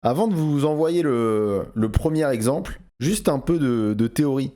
Avant de vous envoyer le premier exemple, juste un peu de théorie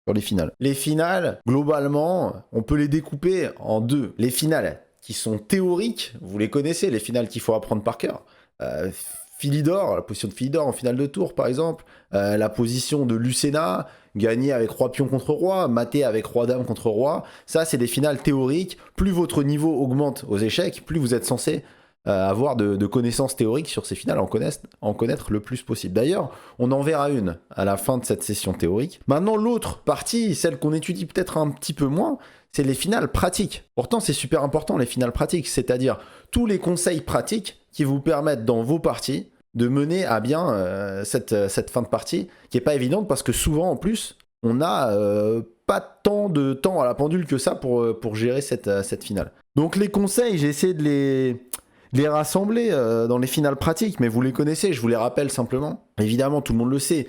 sur les finales. Les finales, globalement, on peut les découper en deux. Les finales qui sont théoriques, vous les connaissez, les finales qu'il faut apprendre par cœur. Euh, Philidor, la position de Philidor en finale de tour, par exemple. La position de Lucena, gagner avec roi pion contre roi, mater avec roi dame contre roi. Ça, c'est des finales théoriques. Plus votre niveau augmente aux échecs, plus vous êtes censé avoir de connaissances théoriques sur ces finales, en connaître le plus possible. D'ailleurs, on en verra une à la fin de cette session théorique. Maintenant, l'autre partie, celle qu'on étudie peut-être un petit peu moins, c'est les finales pratiques. Pourtant, c'est super important, les finales pratiques, c'est-à-dire tous les conseils pratiques qui vous permettent dans vos parties de mener à bien cette fin de partie, qui n'est pas évidente parce que souvent, en plus, on n'a pas tant de temps à la pendule que ça pour gérer cette finale. Donc les conseils, j'ai essayé de les rassembler dans les finales pratiques, mais vous les connaissez, je vous les rappelle simplement. Évidemment, tout le monde le sait,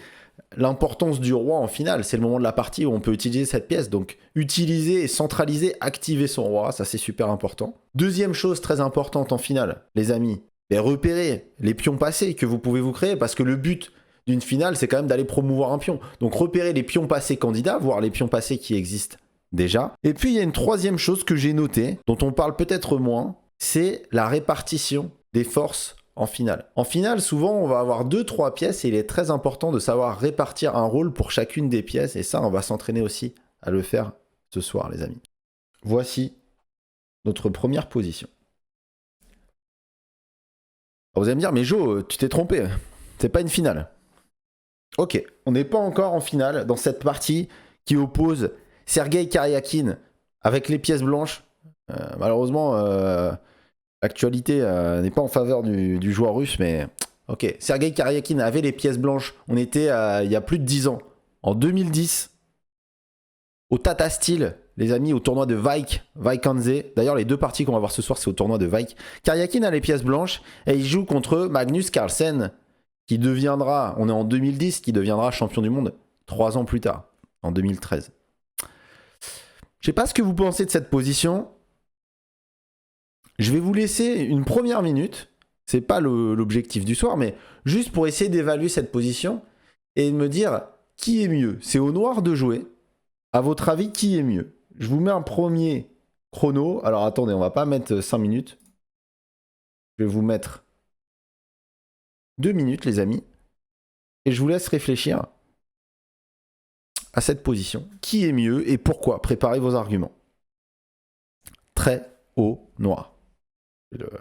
l'importance du roi en finale, c'est le moment de la partie où on peut utiliser cette pièce, donc utiliser et centraliser, activer son roi, ça c'est super important. Deuxième chose très importante en finale, les amis, repérer les pions passés que vous pouvez vous créer, parce que le but d'une finale, c'est quand même d'aller promouvoir un pion. Donc repérer les pions passés candidats, voir les pions passés qui existent déjà. Et puis il y a une troisième chose que j'ai notée, dont on parle peut-être moins, c'est la répartition des forces en finale. En finale, souvent, on va avoir 2-3 pièces et il est très important de savoir répartir un rôle pour chacune des pièces. Et ça, on va s'entraîner aussi à le faire ce soir, les amis. Voici notre première position. Alors vous allez me dire, mais Jo, tu t'es trompé. C'est pas une finale. Ok, on n'est pas encore en finale dans cette partie qui oppose Sergei Karyakin avec les pièces blanches. Malheureusement, l'actualité n'est pas en faveur du joueur russe, mais ok. Sergei Karyakin avait les pièces blanches. On était il y a plus de 10 ans. En 2010, au Tata Steel, les amis, au tournoi de Vaikanze. D'ailleurs, les deux parties qu'on va voir ce soir, c'est au tournoi de Vaik. Karyakin a les pièces blanches et il joue contre Magnus Carlsen, qui deviendra, on est en 2010, qui deviendra champion du monde 3 ans plus tard, en 2013. Je sais pas ce que vous pensez de cette position. Je vais vous laisser une première minute. C'est pas l'objectif du soir, mais juste pour essayer d'évaluer cette position et de me dire qui est mieux. C'est au noir de jouer. À votre avis, qui est mieux? Je vous mets un premier chrono. Alors attendez, on va pas mettre 5 minutes. Je vais vous mettre 2 minutes, les amis. Et je vous laisse réfléchir à cette position. Qui est mieux et pourquoi? Préparez vos arguments. Très haut noir.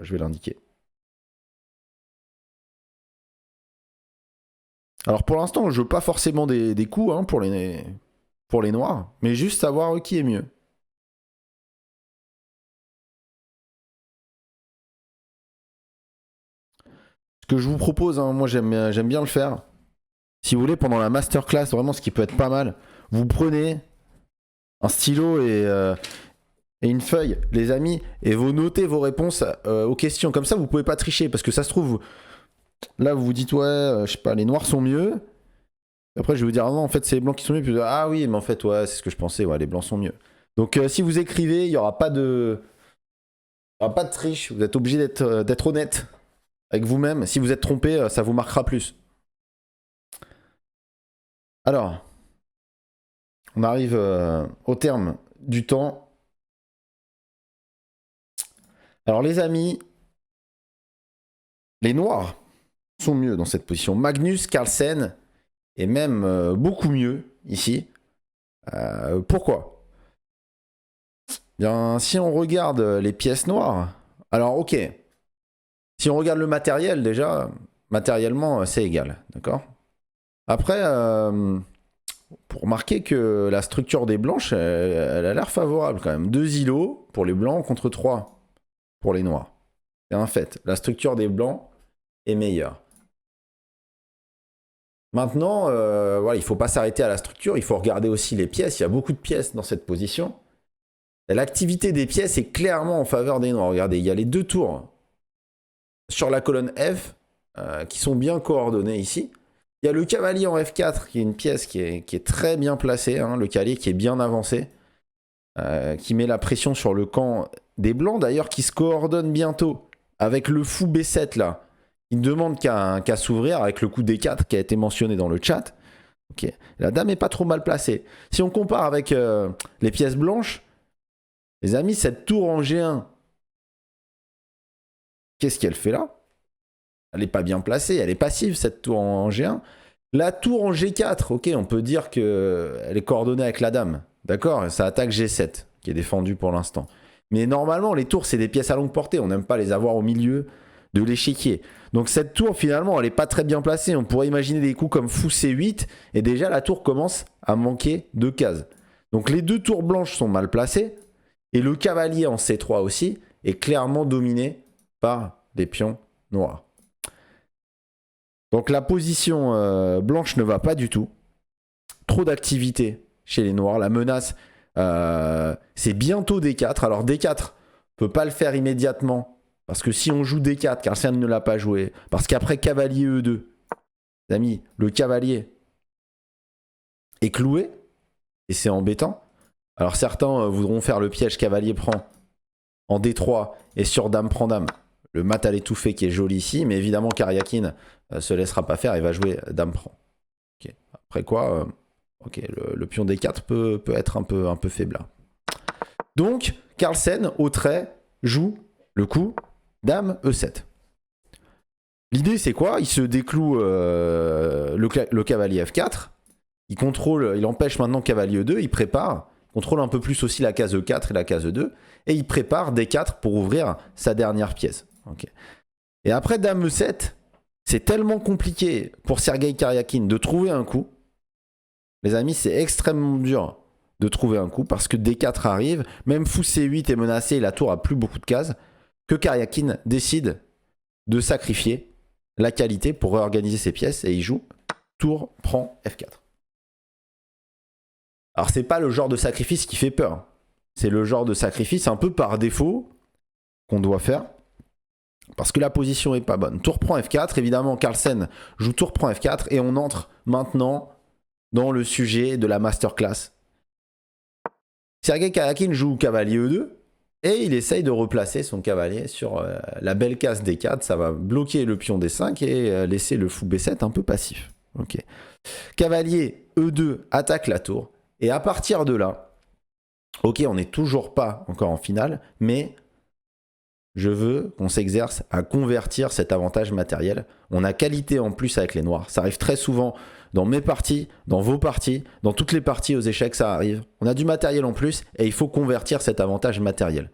Je vais l'indiquer. Alors pour l'instant, je ne veux pas forcément des coups pour les noirs, mais juste savoir qui est mieux. Ce que je vous propose, moi j'aime bien le faire. Si vous voulez, pendant la masterclass, vraiment ce qui peut être pas mal, vous prenez un stylo et une feuille, les amis, et vous notez vos réponses aux questions. Comme ça, vous pouvez pas tricher, parce que ça se trouve, là vous vous dites, ouais, je sais pas, les noirs sont mieux. Après, je vais vous dire, ah non, en fait, c'est les blancs qui sont mieux. Puis, ah oui, mais en fait, ouais, c'est ce que je pensais, ouais, les blancs sont mieux. Donc, si vous écrivez, il n'y aura pas de triche. Vous êtes obligé d'être honnête avec vous-même. Si vous êtes trompé, ça vous marquera plus. Alors, on arrive au terme du temps. Alors, les amis, les noirs sont mieux dans cette position. Magnus Carlsen est même beaucoup mieux ici. Pourquoi? Bien, si on regarde les pièces noires, alors ok, si on regarde le matériel déjà, matériellement c'est égal, d'accord? Après, pour remarquer que la structure des blanches, elle a l'air favorable quand même. 2 îlots pour les blancs contre 3 pour les noirs. C'est un fait, la structure des blancs est meilleure. Maintenant, voilà, il ne faut pas s'arrêter à la structure, il faut regarder aussi les pièces. Il y a beaucoup de pièces dans cette position. L'activité des pièces est clairement en faveur des noirs. Regardez, il y a les 2 tours sur la colonne F qui sont bien coordonnées ici. Il y a le cavalier en F4 qui est une pièce qui est très bien placée, le cavalier qui est bien avancé, qui met la pression sur le camp des blancs d'ailleurs, qui se coordonne bientôt avec le fou B7 là, Il ne demande qu'à s'ouvrir avec le coup D4 qui a été mentionné dans le chat. Ok. La dame est pas trop mal placée. Si on compare avec les pièces blanches, les amis, cette tour en G1, qu'est-ce qu'elle fait là? Elle n'est pas bien placée, elle est passive cette tour en G1. La tour en G4, ok, on peut dire qu'elle est coordonnée avec la dame. D'accord? Ça attaque G7, qui est défendu pour l'instant. Mais normalement, les tours, c'est des pièces à longue portée. On n'aime pas les avoir au milieu de l'échiquier. Donc cette tour, finalement, elle n'est pas très bien placée. On pourrait imaginer des coups comme fou C8. Et déjà, la tour commence à manquer de cases. Donc les deux tours blanches sont mal placées. Et le cavalier en C3 aussi est clairement dominé par des pions noirs. Donc la position blanche ne va pas du tout. Trop d'activité chez les noirs. La menace, c'est bientôt D4. Alors D4, on ne peut pas le faire immédiatement. Parce que si on joue D4, Carlsen ne l'a pas joué. Parce qu'après cavalier E2, les amis, le cavalier est cloué. Et c'est embêtant. Alors certains voudront faire le piège cavalier prend en D3 et sur dame prend dame. Le mat à l'étouffé qui est joli ici. Mais évidemment, Karyakin se laissera pas faire. Il va jouer dame prend. Okay. Après quoi, ok, le pion D4 peut être un peu faible là. Donc, Carlsen, au trait, joue le coup dame E7. L'idée, c'est quoi? Il se décloue le cavalier F4. Il empêche maintenant cavalier E2. Il prépare. Il contrôle un peu plus aussi la case E4 et la case E2. Et il prépare D4 pour ouvrir sa dernière pièce. Okay. Et après dame E7, c'est tellement compliqué pour Sergei Karyakin de trouver un coup. Les amis, c'est extrêmement dur de trouver un coup parce que D4 arrive. Même fou C8 est menacé et la tour a plus beaucoup de cases. Que Karyakin décide de sacrifier la qualité pour réorganiser ses pièces et il joue tour prend F4. Alors c'est pas le genre de sacrifice qui fait peur. C'est le genre de sacrifice un peu par défaut qu'on doit faire parce que la position est pas bonne. Tour prend F4, évidemment Carlsen joue tour prend F4 et on entre maintenant dans le sujet de la masterclass. Sergei Karyakin joue cavalier E2 et il essaye de replacer son cavalier sur la belle case D4. Ça va bloquer le pion D5 et laisser le fou B7 un peu passif. Okay. Cavalier E2 attaque la tour. Et à partir de là, ok, on n'est toujours pas encore en finale, mais je veux qu'on s'exerce à convertir cet avantage matériel. On a qualité en plus avec les noirs. Ça arrive très souvent dans mes parties, dans vos parties, dans toutes les parties aux échecs, ça arrive. On a du matériel en plus et il faut convertir cet avantage matériel.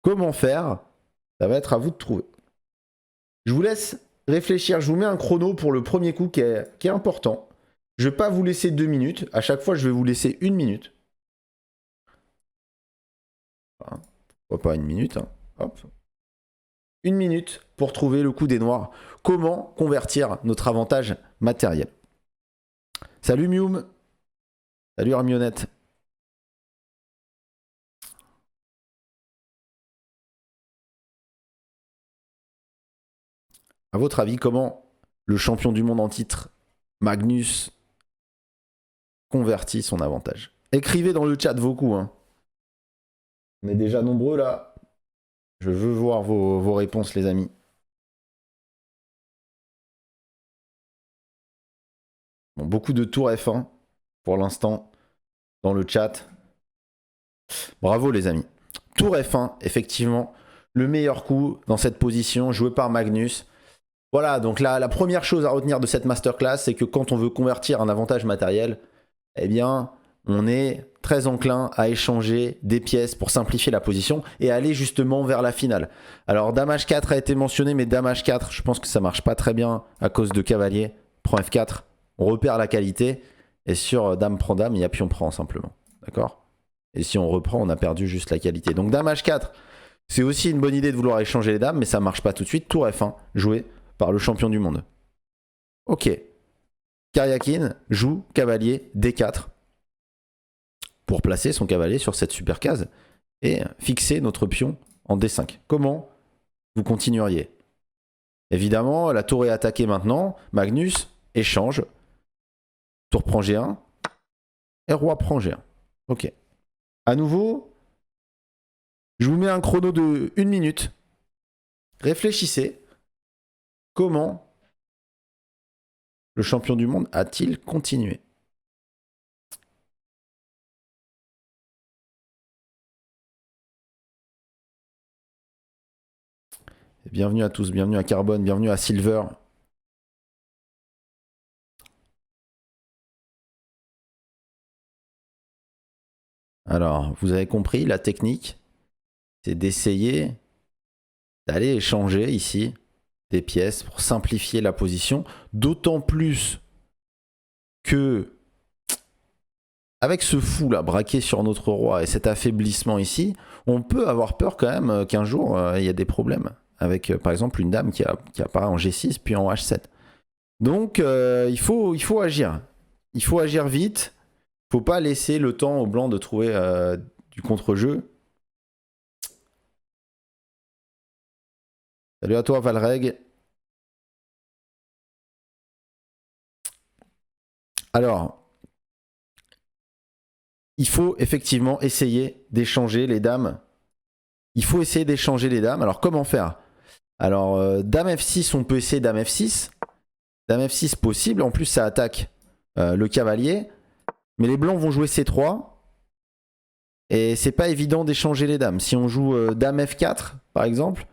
Comment faire? Ça va être à vous de trouver. Je vous laisse réfléchir. Je vous mets un chrono pour le premier coup qui est important. Je ne vais pas vous laisser 2 minutes. À chaque fois, je vais vous laisser 1 minute. Enfin, pourquoi pas 1 minute, hein. Hop. 1 minute pour trouver le coup des noirs. Comment convertir notre avantage matériel? Salut Mium. Salut Hermionnette. À votre avis, comment le champion du monde en titre, Magnus, convertit son avantage? Écrivez dans le chat vos coups. Hein. On est déjà nombreux là. Je veux voir vos réponses, les amis. Bon, beaucoup de tours F1 pour l'instant dans le chat. Bravo, les amis. Tour F1, effectivement, le meilleur coup dans cette position, joué par Magnus. Voilà, donc la première chose à retenir de cette masterclass, c'est que quand on veut convertir un avantage matériel, eh bien, on est très enclin à échanger des pièces pour simplifier la position et aller justement vers la finale. Alors, dame H4 a été mentionné, mais dame H4, je pense que ça marche pas très bien à cause de cavalier. Prend F4, on repère la qualité. Et sur dame prend dame, il y a pion prend simplement. D'accord? Et si on reprend, on a perdu juste la qualité. Donc dame H4, c'est aussi une bonne idée de vouloir échanger les dames, mais ça marche pas tout de suite. Tour F1, joué par le champion du monde. Ok. Karyakin joue cavalier D4 pour placer son cavalier sur cette super case et fixer notre pion en D5. Comment vous continueriez? Évidemment, la tour est attaquée maintenant. Magnus échange. Tour prend G1 et roi prend G1. Ok. À nouveau, je vous mets un chrono de 1 minute. Réfléchissez. comment le champion du monde a-t-il continué? Bienvenue à tous, bienvenue à Carbone, bienvenue à Silver. Alors, vous avez compris, la technique, c'est d'essayer d'aller échanger ici des pièces pour simplifier la position. D'autant plus que, avec ce fou là braqué sur notre roi et cet affaiblissement ici, on peut avoir peur quand même qu'un jour, il y a des problèmes. Avec, par exemple, une dame qui apparaît en G6 puis en H7. Donc, il faut agir. Il faut agir vite. Faut pas laisser le temps au blanc de trouver du contre-jeu. Salut à toi Valreg. Alors, il faut effectivement essayer d'échanger les dames. Il faut essayer d'échanger les dames. Alors comment faire? Alors, dame F6, on peut essayer dame F6. Dame F6 possible. En plus, ça attaque le cavalier. Mais les blancs vont jouer C3. Et c'est pas évident d'échanger les dames. Si on joue dame F4, par exemple.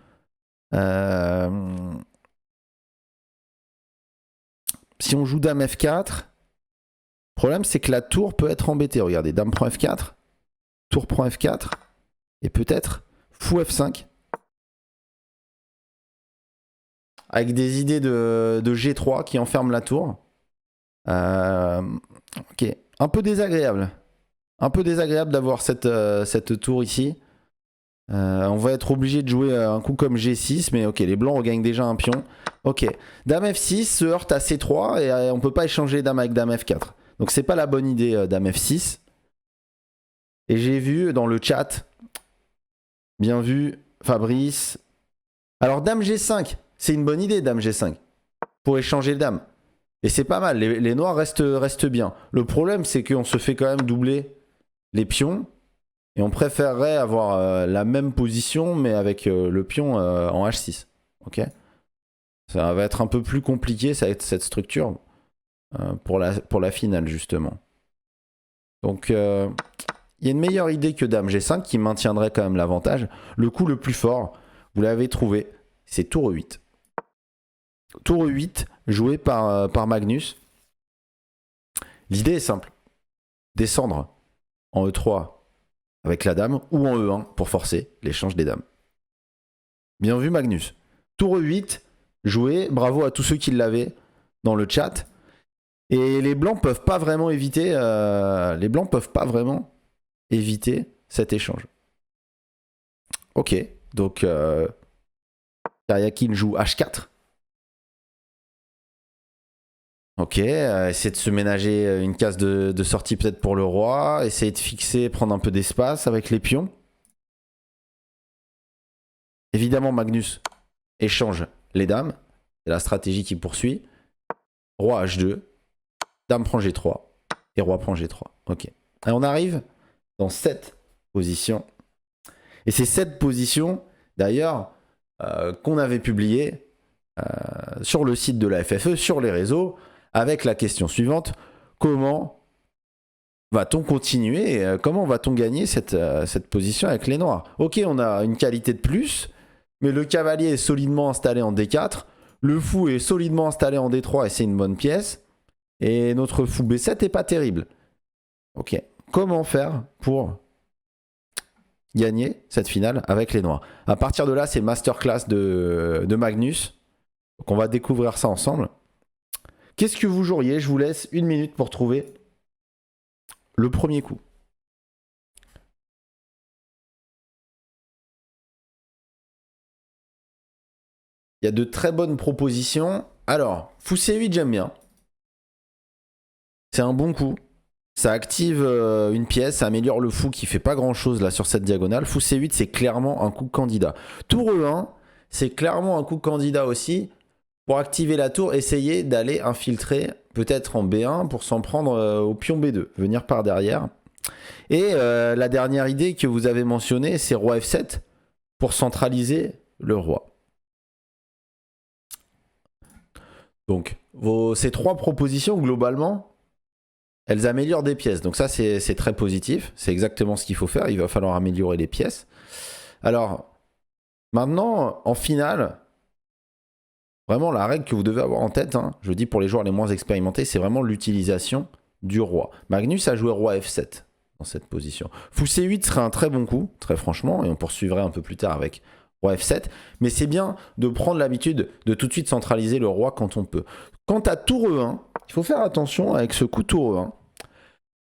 Si on joue dame F4, le problème c'est que la tour peut être embêtée. Regardez, dame prend F4, tour prend F4, et peut-être fou F5. Avec des idées de G3 qui enferment la tour. Ok, un peu désagréable. Un peu désagréable d'avoir cette tour ici. On va être obligé de jouer un coup comme G6, mais ok, les blancs regagnent déjà un pion. Ok, dame F6 se heurte à C3 et on peut pas échanger dame avec dame F4. Donc c'est pas la bonne idée dame F6. Et j'ai vu dans le chat, bien vu, Fabrice. Alors dame G5, c'est une bonne idée dame G5 pour échanger le dame. Et c'est pas mal, les noirs restent bien. Le problème c'est qu'on se fait quand même doubler les pions. Et on préférerait avoir la même position, mais avec le pion en H6. Ok, ça va être un peu plus compliqué, ça va être cette structure pour la finale, justement. Donc, il y a une meilleure idée que dame G5 qui maintiendrait quand même l'avantage. Le coup le plus fort, vous l'avez trouvé, c'est tour E8. Tour E8, joué par Magnus. L'idée est simple. Descendre en E3 avec la dame, ou en E1 pour forcer l'échange des dames. Bien vu Magnus. Tour E8, joué, bravo à tous ceux qui l'avaient dans le chat. Et les blancs peuvent pas vraiment éviter, cet échange. Ok, donc Karyakin joue H4. Ok, essayer de se ménager une case de sortie peut-être pour le roi, essayer de fixer, prendre un peu d'espace avec les pions. Évidemment, Magnus échange les dames, c'est la stratégie qu'il poursuit. Roi H2, dame prend G3 et roi prend G3. Ok, et on arrive dans cette position. Et c'est cette position, d'ailleurs, qu'on avait publiée sur le site de la FFE, sur les réseaux, avec la question suivante, comment va-t-on continuer, comment va-t-on gagner cette position avec les noirs? Ok, on a une qualité de plus, mais le cavalier est solidement installé en D4, le fou est solidement installé en D3 et c'est une bonne pièce, et notre fou B7 est pas terrible. Ok, comment faire pour gagner cette finale avec les noirs? À partir de là, c'est masterclass de Magnus, donc on va découvrir ça ensemble. Qu'est-ce que vous joueriez? Je vous laisse 1 minute pour trouver le premier coup. Il y a de très bonnes propositions. Alors, fou C8, j'aime bien. C'est un bon coup. Ça active une pièce, ça améliore le fou qui fait pas grand chose là sur cette diagonale. Fou C8, c'est clairement un coup candidat. Tour E1, c'est clairement un coup candidat aussi. Pour activer la tour, essayer d'aller infiltrer peut-être en B1 pour s'en prendre au pion B2, venir par derrière. Et la dernière idée que vous avez mentionnée, c'est roi F7 pour centraliser le roi. Donc, ces 3 propositions, globalement, elles améliorent des pièces. Donc ça, c'est très positif. C'est exactement ce qu'il faut faire. Il va falloir améliorer les pièces. Alors, maintenant, en finale, vraiment, la règle que vous devez avoir en tête, hein, je dis pour les joueurs les moins expérimentés, c'est vraiment l'utilisation du roi. Magnus a joué roi F7 dans cette position. Fou C8 serait un très bon coup, très franchement, et on poursuivrait un peu plus tard avec roi F7. Mais c'est bien de prendre l'habitude de tout de suite centraliser le roi quand on peut. Quant à tour E1, il faut faire attention avec ce coup tour E1.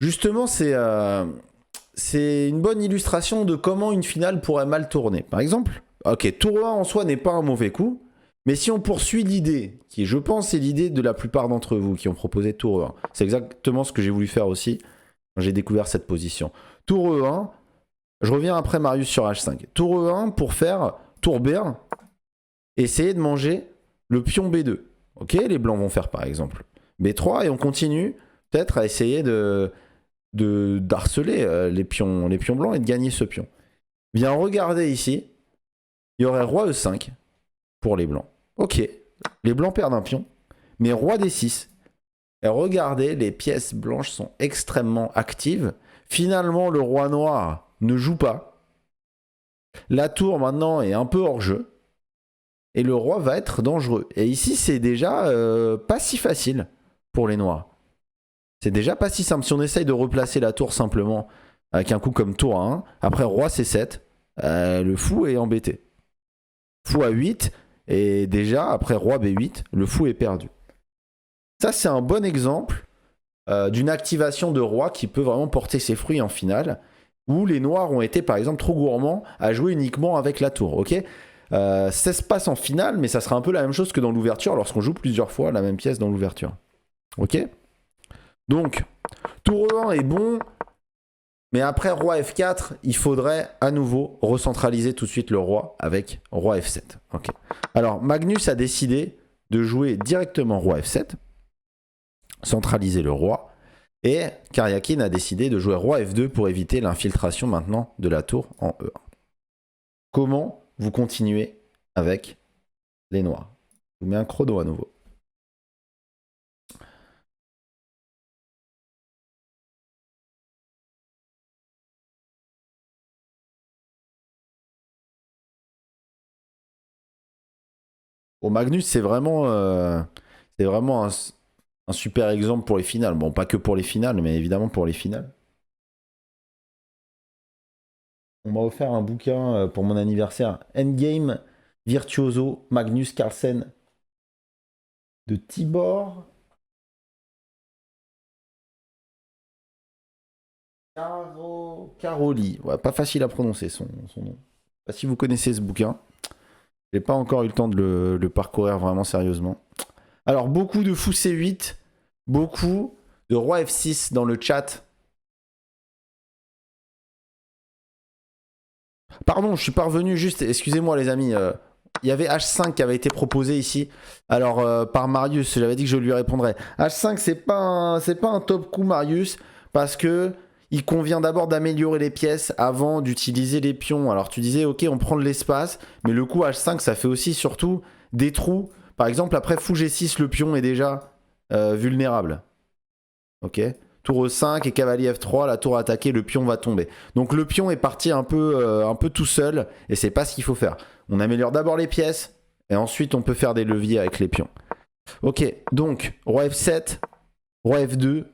Justement, c'est une bonne illustration de comment une finale pourrait mal tourner. Par exemple, ok, tour E1 en soi n'est pas un mauvais coup, mais si on poursuit l'idée, qui je pense est l'idée de la plupart d'entre vous qui ont proposé tour E1, c'est exactement ce que j'ai voulu faire aussi quand j'ai découvert cette position. Tour E1, je reviens après Marius sur H5. Tour E1 pour faire tour B1, essayer de manger le pion B2. Ok, les blancs vont faire par exemple B3 et on continue peut-être à essayer d'harceler les pions blancs et de gagner ce pion. Bien regardez ici, il y aurait roi E5 pour les blancs. Ok, les blancs perdent un pion, mais roi D6. Et regardez, les pièces blanches sont extrêmement actives. Finalement, le roi noir ne joue pas. La tour maintenant est un peu hors jeu. Et le roi va être dangereux. Et ici, c'est déjà pas si facile pour les noirs. C'est déjà pas si simple. Si on essaye de replacer la tour simplement avec un coup comme tour 1, après roi C7, le fou est embêté. Fou A8, et déjà après roi B8, le fou est perdu. Ça, c'est un bon exemple d'une activation de roi qui peut vraiment porter ses fruits en finale, où les noirs ont été par exemple trop gourmands à jouer uniquement avec la tour. Ok, ça se passe en finale, mais ça sera un peu la même chose que dans l'ouverture lorsqu'on joue plusieurs fois la même pièce dans l'ouverture. Ok, donc tour E1 est bon, mais après roi F4, il faudrait à nouveau recentraliser tout de suite le roi avec roi F7. Ok. Alors Magnus a décidé de jouer directement roi F7, centraliser le roi, et Karyakin a décidé de jouer roi F2 pour éviter l'infiltration maintenant de la tour en E1. Comment vous continuez avec les noirs? Je vous mets un chrono à nouveau. Bon, Magnus, c'est vraiment un super exemple pour les finales. Bon, pas que pour les finales, mais évidemment pour les finales. On m'a offert un bouquin pour mon anniversaire. Endgame Virtuoso Magnus Carlsen de Tibor Caroli. Ouais, pas facile à prononcer son nom. Je sais pas si vous connaissez ce bouquin. J'ai pas encore eu le temps de le parcourir vraiment sérieusement. Alors, beaucoup de fou C8, beaucoup de roi F6 dans le chat. Pardon, je suis pas revenu juste, excusez-moi les amis, il y avait H5 qui avait été proposé ici. Alors, par Marius, j'avais dit que je lui répondrais. H5, c'est pas un top coup, Marius, parce que il convient d'abord d'améliorer les pièces avant d'utiliser les pions. Alors, tu disais, ok, on prend de l'espace, mais le coup H5, ça fait aussi surtout des trous. Par exemple, après fou G6, le pion est déjà vulnérable. Ok, tour E5 et cavalier F3, la tour attaquée, le pion va tomber. Donc le pion est parti un peu tout seul, et c'est pas ce qu'il faut faire. On améliore d'abord les pièces, et ensuite on peut faire des leviers avec les pions. Ok, donc roi F7, roi F2.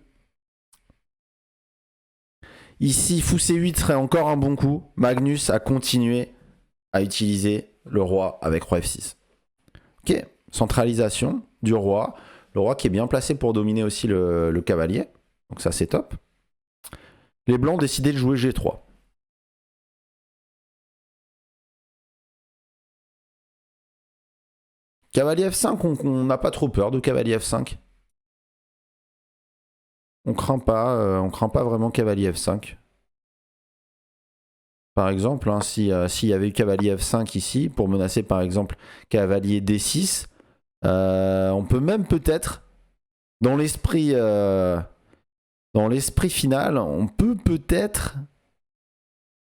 Ici, fou C8 serait encore un bon coup. Magnus a continué à utiliser le roi avec roi F6. Ok, centralisation du roi. Le roi qui est bien placé pour dominer aussi le cavalier. Donc ça, c'est top. Les blancs ont décidé de jouer G3. Cavalier F5, on n'a pas trop peur de cavalier F5. On craint pas vraiment cavalier F5. Par exemple, hein, s'il y avait eu cavalier F5 ici, pour menacer par exemple cavalier D6, on peut même peut-être, dans l'esprit final, on peut peut-être...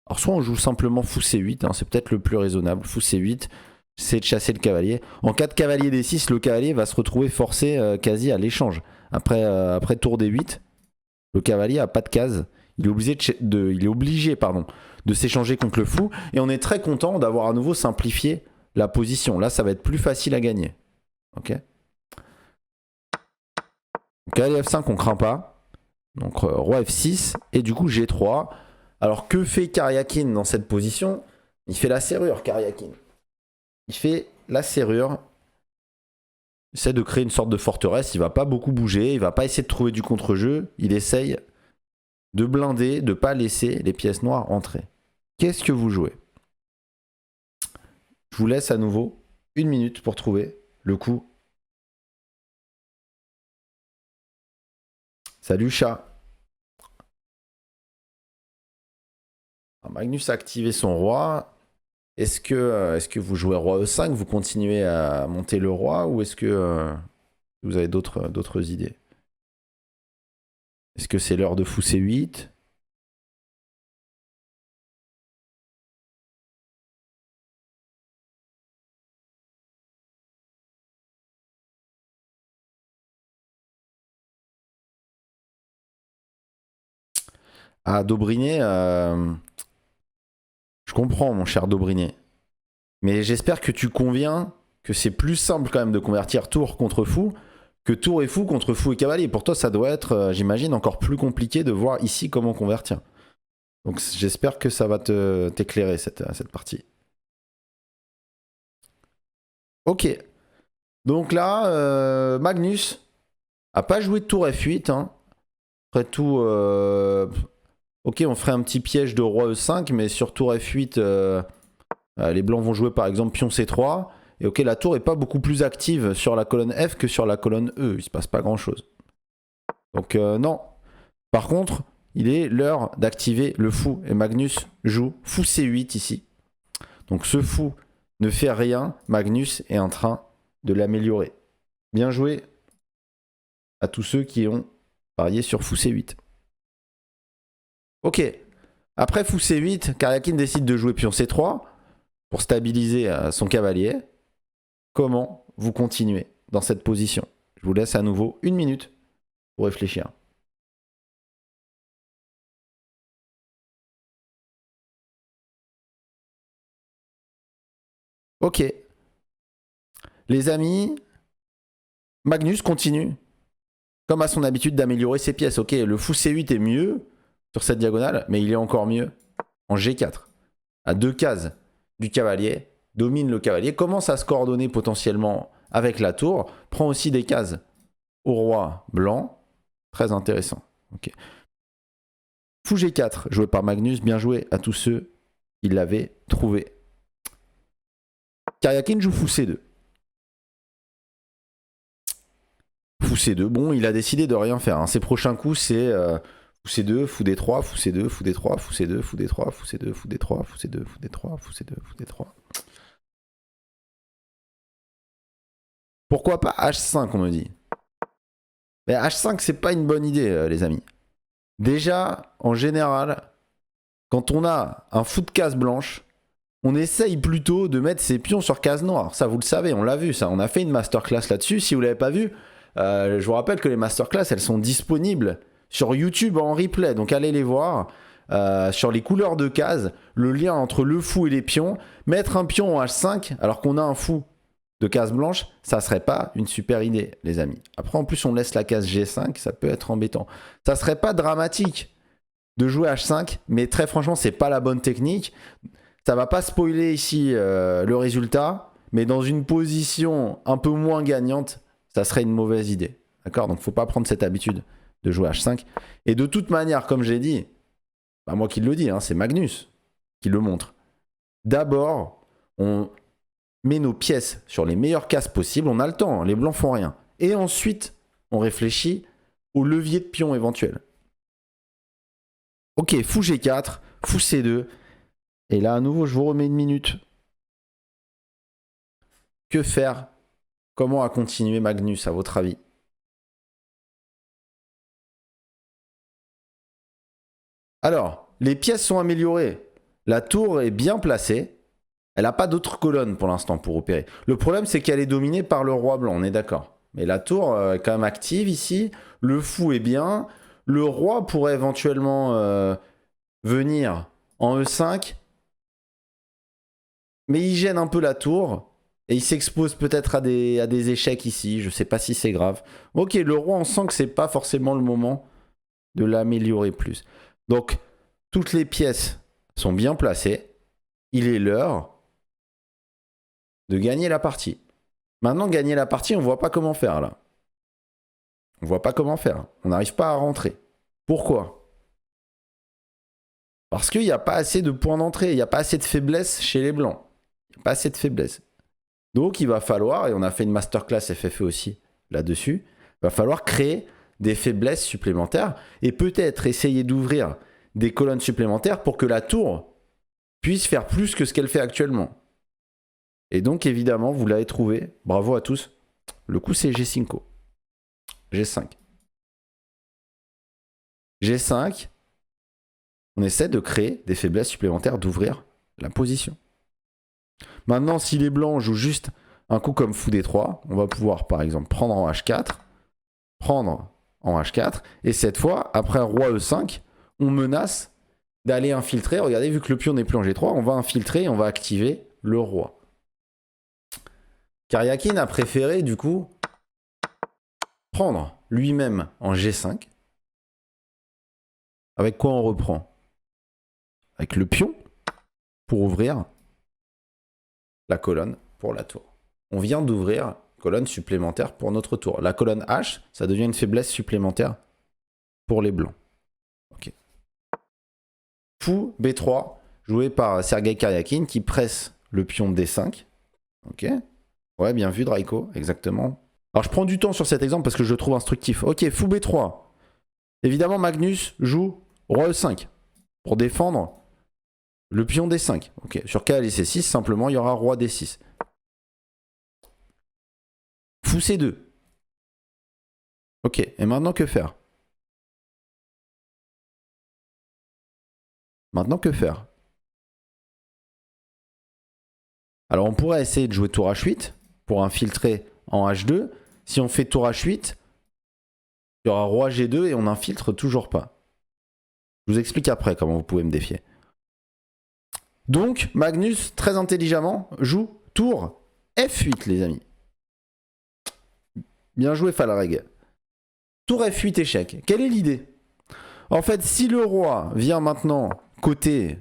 Alors soit on joue simplement fou C8, hein, c'est peut-être le plus raisonnable, fou C8, c'est de chasser le cavalier. En cas de cavalier D6, le cavalier va se retrouver forcé quasi à l'échange. Après tour D8, le cavalier a pas de case. Il est obligé de s'échanger contre le fou. Et on est très content d'avoir à nouveau simplifié la position. Là, ça va être plus facile à gagner. Ok. Cavalier F5, on craint pas. Donc roi F6. Et du coup, G3. Alors, que fait Karyakin dans cette position? Il fait la serrure, Karyakin. Il fait la serrure. Il essaie de créer une sorte de forteresse. Il va pas beaucoup bouger. Il va pas essayer de trouver du contre-jeu. Il essaye de blinder, de ne pas laisser les pièces noires entrer. Qu'est-ce que vous jouez? Je vous laisse à nouveau 1 minute pour trouver le coup. Salut chat. Alors, Magnus a activé son roi. Est-ce que vous jouez roi E5? Vous continuez à monter le roi? Ou est-ce que vous avez d'autres idées? Est-ce que c'est l'heure de fou C8? Ah, Daubriné, je comprends mon cher Daubriné. Mais j'espère que tu conviens que c'est plus simple quand même de convertir tour contre fou que tour et fou contre fou et cavalier. Pour toi, ça doit être, j'imagine, encore plus compliqué de voir ici comment convertir. Donc j'espère que ça va t'éclairer cette partie. Ok. Donc là, Magnus a pas joué de tour F8. Hein. Après tout, ok, on ferait un petit piège de roi E5, mais sur tour F8, les blancs vont jouer par exemple pion C3. Et ok, la tour est pas beaucoup plus active sur la colonne F que sur la colonne E. Il se passe pas grand chose. Donc non. Par contre, il est l'heure d'activer le fou. Et Magnus joue fou C8 ici. Donc ce fou ne fait rien. Magnus est en train de l'améliorer. Bien joué à tous ceux qui ont parié sur fou C8. Ok. Après fou C8, Karyakin décide de jouer pion C3 pour stabiliser son cavalier. Comment vous continuez dans cette position? Je vous laisse à nouveau 1 minute pour réfléchir. Ok. Les amis, Magnus continue, comme à son habitude, d'améliorer ses pièces. Ok, le fou C8 est mieux sur cette diagonale, mais il est encore mieux en G4. À 2 cases du cavalier, domine le cavalier, commence à se coordonner potentiellement avec la tour, prend aussi des cases au roi blanc. Très intéressant. Ok. Fou G4, joué par Magnus, bien joué à tous ceux qui l'avaient trouvé. Karyakin joue fou C2. Fou C2, bon, il a décidé de rien faire. Hein. Ses prochains coups, c'est fou C2, fou D3, fou C2, fou D3, fou C2, fou D3, fou C2, fou D3, fou C2, fou D3, fou C2, fou D3. Pourquoi pas H5, on me dit. Mais H5, c'est pas une bonne idée, les amis. Déjà, en général, quand on a un fou de case blanche, on essaye plutôt de mettre ses pions sur case noire. Ça, vous le savez, on l'a vu, ça. On a fait une masterclass là-dessus. Si vous l'avez pas vu, je vous rappelle que les masterclass, elles sont disponibles sur YouTube en replay. Donc allez les voir. Sur les couleurs de cases, le lien entre le fou et les pions. Mettre un pion en H5 alors qu'on a un fou de case blanche, ça serait pas une super idée, les amis. Après, en plus, on laisse la case G5, ça peut être embêtant. Ça serait pas dramatique de jouer H5, mais très franchement, c'est pas la bonne technique. Ça va pas spoiler ici le résultat, mais dans une position un peu moins gagnante, ça serait une mauvaise idée. D'accord? Donc faut pas prendre cette habitude de jouer H5. Et de toute manière, comme j'ai dit, pas moi qui le dis, hein, c'est Magnus qui le montre. D'abord, on met nos pièces sur les meilleures cases possibles. On a le temps, hein, les blancs font rien. Et ensuite, on réfléchit au levier de pion éventuel. Ok, fou G4, fou C2. Et là, à nouveau, je vous remets 1 minute. Que faire? Comment a continué Magnus, à votre avis? Alors, les pièces sont améliorées. La tour est bien placée. Elle n'a pas d'autres colonnes pour l'instant pour opérer. Le problème, c'est qu'elle est dominée par le roi blanc, on est d'accord. Mais la tour est quand même active ici. Le fou est bien. Le roi pourrait éventuellement venir en E5. Mais il gêne un peu la tour. Et il s'expose peut-être à des échecs ici. Je sais pas si c'est grave. Ok, le roi, on sent que c'est pas forcément le moment de l'améliorer plus. Donc, toutes les pièces sont bien placées. Il est l'heure de gagner la partie. Maintenant, gagner la partie, on voit pas comment faire là. On voit pas comment faire. On n'arrive pas à rentrer. Pourquoi? Parce qu'il n'y a pas assez de points d'entrée. Il n'y a pas assez de faiblesse chez les blancs. Il n'y a pas assez de faiblesse. Donc, il va falloir, et on a fait une masterclass FFE aussi là-dessus, il va falloir créer des faiblesses supplémentaires et peut-être essayer d'ouvrir des colonnes supplémentaires pour que la tour puisse faire plus que ce qu'elle fait actuellement. Et donc, évidemment, vous l'avez trouvé. Bravo à tous. Le coup, c'est G5. G5. G5. On essaie de créer des faiblesses supplémentaires, d'ouvrir la position. Maintenant, si les blancs jouent juste un coup comme fou D3, on va pouvoir, par exemple, prendre en H4, prendre en H4, et cette fois, après roi E5, on menace d'aller infiltrer. Regardez, vu que le pion n'est plus en G3, on va infiltrer et on va activer le roi. Karyakin a préféré, du coup, prendre lui-même en G5. Avec quoi on reprend? Avec le pion pour ouvrir la colonne pour la tour. On vient d'ouvrir colonne supplémentaire pour notre tour. La colonne H, ça devient une faiblesse supplémentaire pour les blancs. Ok. Fou B3, joué par Sergei Karyakin qui presse le pion D5. Ok. Ouais, bien vu Draiko, exactement. Alors je prends du temps sur cet exemple parce que je le trouve instructif. Ok, fou B3. Évidemment, Magnus joue roi E5 pour défendre le pion D5. Ok, sur K et C6, simplement, il y aura roi D6. Fou C2. Ok, et maintenant que faire? Maintenant que faire? Alors on pourrait essayer de jouer tour H8 pour infiltrer en H2. Si on fait tour H8, il y aura roi G2 et on n'infiltre toujours pas. Je vous explique après comment vous pouvez me défier. Donc Magnus, très intelligemment, joue tour F8 les amis. Bien joué Falreg. Tour F8 échec. Quelle est l'idée? En fait, si le roi vient maintenant côté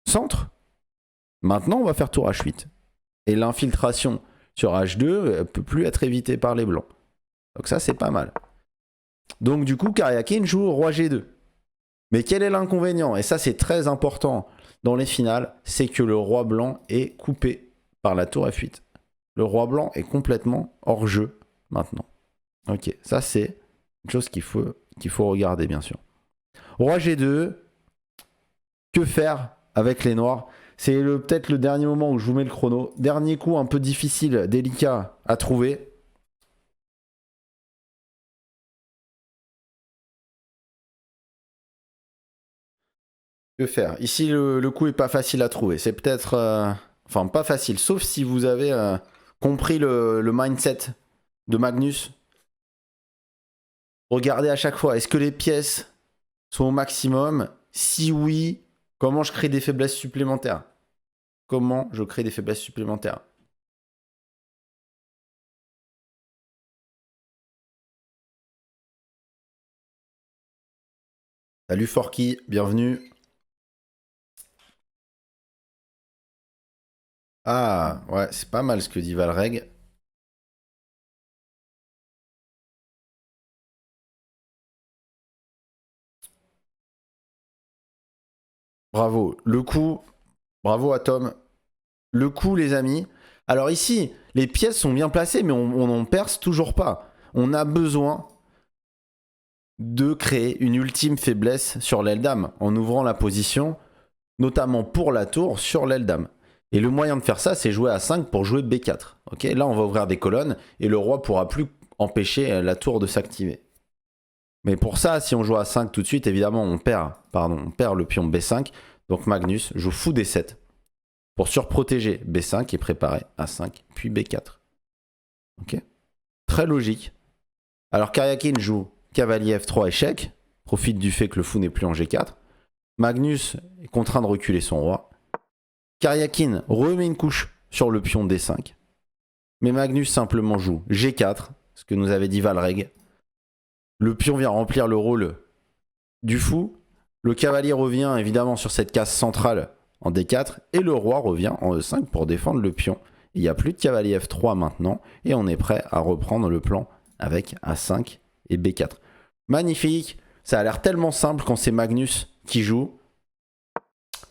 centre, maintenant on va faire tour H8. Et l'infiltration sur H2 ne peut plus être évitée par les blancs. Donc ça c'est pas mal. Donc du coup Karyakin joue roi G2. Mais quel est l'inconvénient? Et ça c'est très important dans les finales, c'est que le roi blanc est coupé par la tour F8. Le roi blanc est complètement hors jeu maintenant. Ok, ça c'est une chose qu'il faut regarder bien sûr. Roi G2, que faire avec les noirs? C'est peut-être le dernier moment où je vous mets le chrono. Dernier coup un peu difficile, délicat à trouver. Que faire? Ici le coup est pas facile à trouver. C'est peut-être... enfin pas facile, sauf si vous avez compris le mindset de Magnus. Regardez à chaque fois, est-ce que les pièces sont au maximum? Si oui, comment je crée des faiblesses supplémentaires? Comment je crée des faiblesses supplémentaires? Salut Forky, bienvenue. Ah, ouais, c'est pas mal ce que dit Valreg. Bravo. Le coup, bravo à Tom. Le coup, les amis. Alors ici, les pièces sont bien placées, mais on n'en perce toujours pas. On a besoin de créer une ultime faiblesse sur l'aile dame en ouvrant la position, notamment pour la tour, sur l'aile dame. Et le moyen de faire ça, c'est jouer à 5 pour jouer B4. Ok, là, on va ouvrir des colonnes et le roi pourra plus empêcher la tour de s'activer. Mais pour ça, si on joue à 5 tout de suite, évidemment, on perd le pion B5. Donc Magnus joue fou D7 pour surprotéger B5 et préparer A5, puis B4. Ok. Très logique. Alors Karyakin joue cavalier F3 échec, profite du fait que le fou n'est plus en G4. Magnus est contraint de reculer son roi. Karyakin remet une couche sur le pion D5. Mais Magnus simplement joue G4, ce que nous avait dit Valreg. Le pion vient remplir le rôle du fou. Le cavalier revient évidemment sur cette case centrale en D4 et le roi revient en E5 pour défendre le pion. Il n'y a plus de cavalier F3 maintenant et on est prêt à reprendre le plan avec A5 et B4. Magnifique, ça a l'air tellement simple quand c'est Magnus qui joue.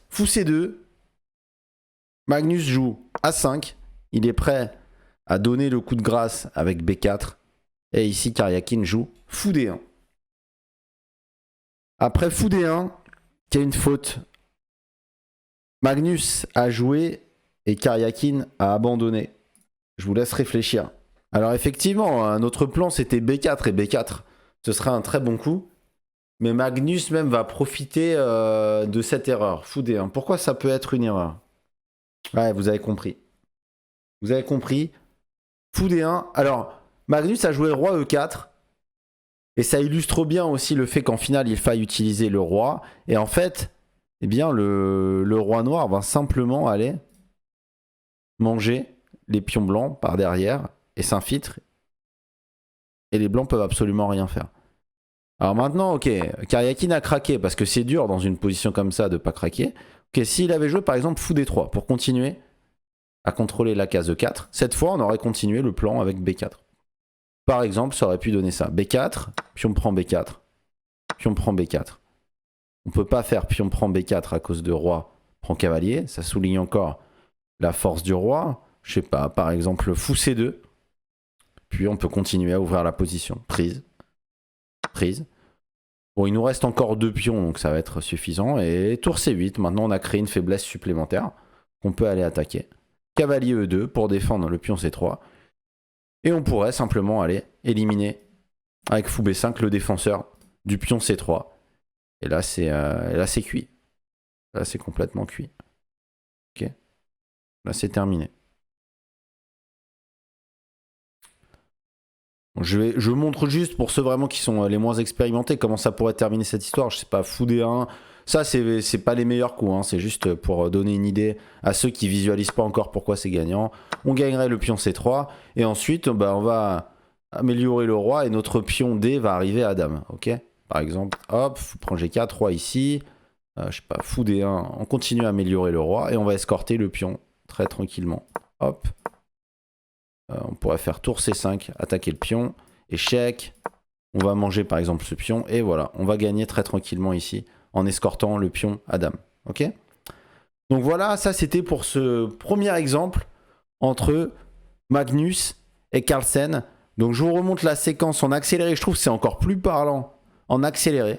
Fou C2, Magnus joue A5, il est prêt à donner le coup de grâce avec B4 et ici Karyakin joue fou D1. Après fou D1, il y a une faute. Magnus a joué et Karyakin a abandonné. Je vous laisse réfléchir. Alors effectivement, notre plan c'était B4 et B4. Ce serait un très bon coup. Mais Magnus même va profiter de cette erreur. Fou D1. Pourquoi ça peut être une erreur? Ouais, vous avez compris. Vous avez compris. Fou D1. Alors, Magnus a joué roi E4. Et ça illustre bien aussi le fait qu'en finale, il faille utiliser le roi. Et en fait, eh bien, le roi noir va simplement aller manger les pions blancs par derrière et s'infiltre. Et les blancs peuvent absolument rien faire. Alors maintenant, ok, Karyakin a craqué parce que c'est dur dans une position comme ça de pas craquer. Ok, s'il avait joué par exemple fou D3 pour continuer à contrôler la case E4, cette fois on aurait continué le plan avec B4. Par exemple, ça aurait pu donner ça. B4, pion prend B4, pion prend B4. On peut pas faire pion prend B4 à cause de roi prend cavalier. Ça souligne encore la force du roi. Je sais pas, par exemple fou C2. Puis on peut continuer à ouvrir la position. Prise. Prise. Bon, il nous reste encore 2 pions, donc ça va être suffisant. Et tour C8, maintenant on a créé une faiblesse supplémentaire qu'on peut aller attaquer. Cavalier E2 pour défendre le pion C3. Et on pourrait simplement aller éliminer avec fou B5 le défenseur du pion C3. Et là c'est cuit. Là c'est complètement cuit. Ok. Là c'est terminé. Je montre juste pour ceux vraiment qui sont les moins expérimentés comment ça pourrait terminer cette histoire. Je sais pas, fou D1. Ça, c'est pas les meilleurs coups. Hein. C'est juste pour donner une idée à ceux qui visualisent pas encore pourquoi c'est gagnant. On gagnerait le pion C3. Et ensuite, bah, on va améliorer le roi. Et notre pion D va arriver à dame. Ok. Par exemple, hop, fou prend G4, roi ici. Je sais pas, fou D1. On continue à améliorer le roi. Et on va escorter le pion très tranquillement. Hop. On pourrait faire tour C5, attaquer le pion, échec. On va manger par exemple ce pion. Et voilà, on va gagner très tranquillement ici en escortant le pion à dame. Ok. Donc voilà, ça c'était pour ce premier exemple entre Magnus et Carlsen. Donc je vous remonte la séquence en accéléré. Je trouve que c'est encore plus parlant en accéléré.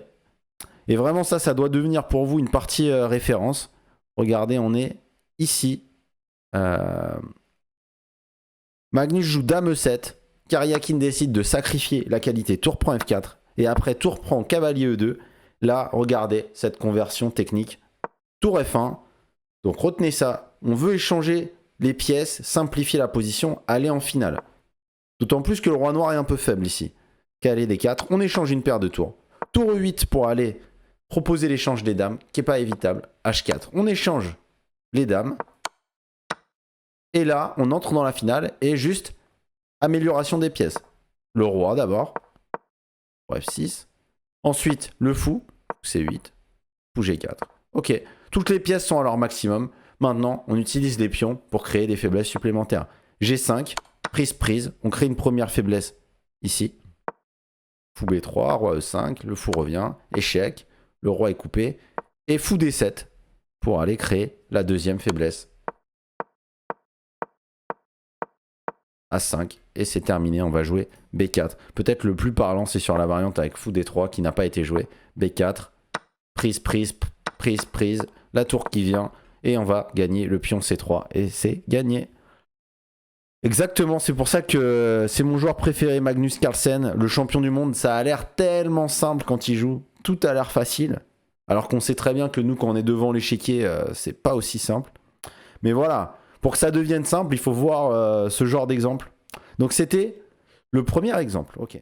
Et vraiment ça doit devenir pour vous une partie référence. Regardez, on est ici. Magnus joue dame E7. Karyakin décide de sacrifier la qualité tour prend F4. Et après tour prend cavalier E2. Là, regardez cette conversion technique. Tour F1. Donc retenez ça. On veut échanger les pièces, simplifier la position, aller en finale. D'autant plus que le roi noir est un peu faible ici. Cavalier D4. On échange une paire de tours. Tour E8 pour aller proposer l'échange des dames, qui n'est pas évitable. H4. On échange les dames. Et là, on entre dans la finale et juste amélioration des pièces. Le roi d'abord. F6. Ensuite, le fou. C8. Fou G4. Ok. Toutes les pièces sont à leur maximum. Maintenant, on utilise les pions pour créer des faiblesses supplémentaires. G5. Prise. On crée une première faiblesse ici. Fou B3. Roi E5. Le fou revient. Échec. Le roi est coupé. Et fou D7 pour aller créer la deuxième faiblesse. A5 et c'est terminé, on va jouer B4. Peut-être le plus parlant c'est sur la variante avec fou D3 qui n'a pas été joué. B4, prise, la tour qui vient et on va gagner le pion C3 et c'est gagné. Exactement, c'est pour ça que c'est mon joueur préféré, Magnus Carlsen, le champion du monde. Ça a l'air tellement simple quand il joue, tout a l'air facile. Alors qu'on sait très bien que nous quand on est devant l'échiquier, c'est pas aussi simple. Mais voilà, pour que ça devienne simple, il faut voir ce genre d'exemple. Donc c'était le premier exemple, ok.